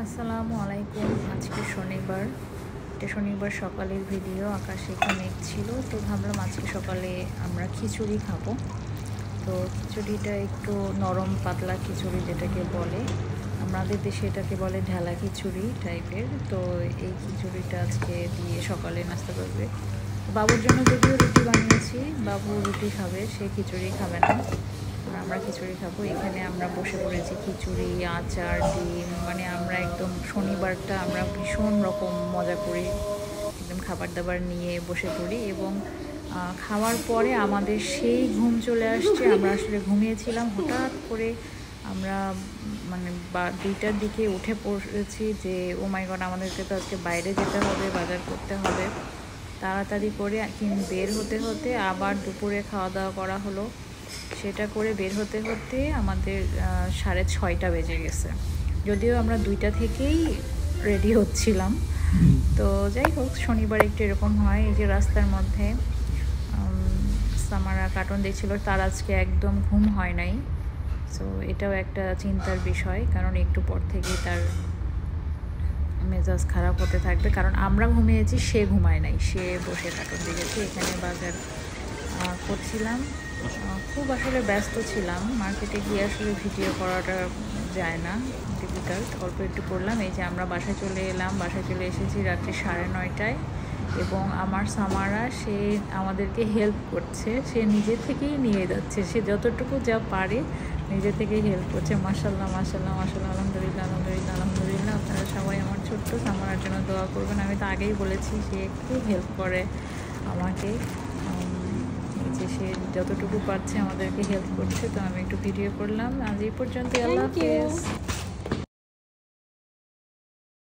আসসালামু আলাইকুম। আজকে শনিবার, এটা শনিবার সকালের ভিডিও। আকাশে একটু মেঘ ছিল, তো ভাবলাম আজকে সকালে আমরা খিচুড়ি খাবো। তো খিচুড়িটা একটু নরম পাতলা খিচুড়ি যেটাকে বলে, আমাদের দেশে এটাকে বলে ঢেলা খিচুড়ি টাইপের। তো এই খিচুড়িটা আজকে দিয়ে সকালে নাস্তা করবে। বাবুর জন্য যদিও রুটি বানিয়েছি, বাবু রুটি খাবে, সে খিচুড়ি খাবে না, আমরা খিচুড়ি খাবো। এখানে আমরা বসে পড়েছি, খিচুড়ি, আচার, ডিম, মানে আমরা একদম শনিবারটা আমরা ভীষণ রকম মজা করি, একদম খাবার দাবার নিয়ে বসে পড়ি। এবং খাওয়ার পরে আমাদের সেই ঘুম চলে আসছে। আমরা আসলে ঘুমিয়েছিলাম, হঠাৎ করে আমরা মানে 2টার দিকে উঠে পড়েছি যে ও মাই গড, আমাদেরকে তো আজকে বাইরে যেতে হবে, বাজার করতে হবে। তাড়াতাড়ি করে বের হতে হতে আবার দুপুরে খাওয়া দাওয়া করা হলো। সেটা করে বের হতে হতে আমাদের 6:30 বেজে গেছে, যদিও আমরা 2টা থেকেই রেডি হচ্ছিলাম। তো যাই হোক, শনিবার একটু এরকম হয়। এই যে রাস্তার মধ্যে সামারা কার্টুন দেখছিল, তার আজকে একদম ঘুম হয় নাই। সো এটাও একটা চিন্তার বিষয়, কারণ একটু পর থেকেই তার মেজাজ খারাপ হতে থাকবে। কারণ আমরা ঘুমিয়েছি, সে ঘুমায় নাই, সে বসে কার্টুন দেখেছে। এখানে বাজার করছিলাম, খুব আসলে ব্যস্ত ছিলাম। মার্কেটে গিয়ে আসলে ভিডিও করাটা যায় না, ডিফিকাল্ট। অল্প একটু করলাম। এই যে আমরা বাসায় চলে এলাম, বাসায় চলে এসেছি রাত্রি 9:30। এবং আমার সামারা, সে আমাদেরকে হেল্প করছে, সে নিজে থেকেই নিয়ে যাচ্ছে, সে যতটুকু যা পারে নিজে থেকেই হেল্প করছে। মাশাল্লাহ মাশাল্লাহ মাশাল্লাহ, আলহামদুলিল্লাহ আলহামদুলিল্লাহ আলহামদুলিল্লাহ। আপনারা সবাই আমার ছোট্ট সামারার জন্য দোয়া করবেন। আমি তো আগেই বলেছি, সে খুব হেল্প করে আমাকে, যে সে যতটুকু পারছে আমাদেরকে হেল্প করছে। তো আমি একটু ভিডিও করলাম। আজ এই পর্যন্ত, আল্লাহ হাফেজ।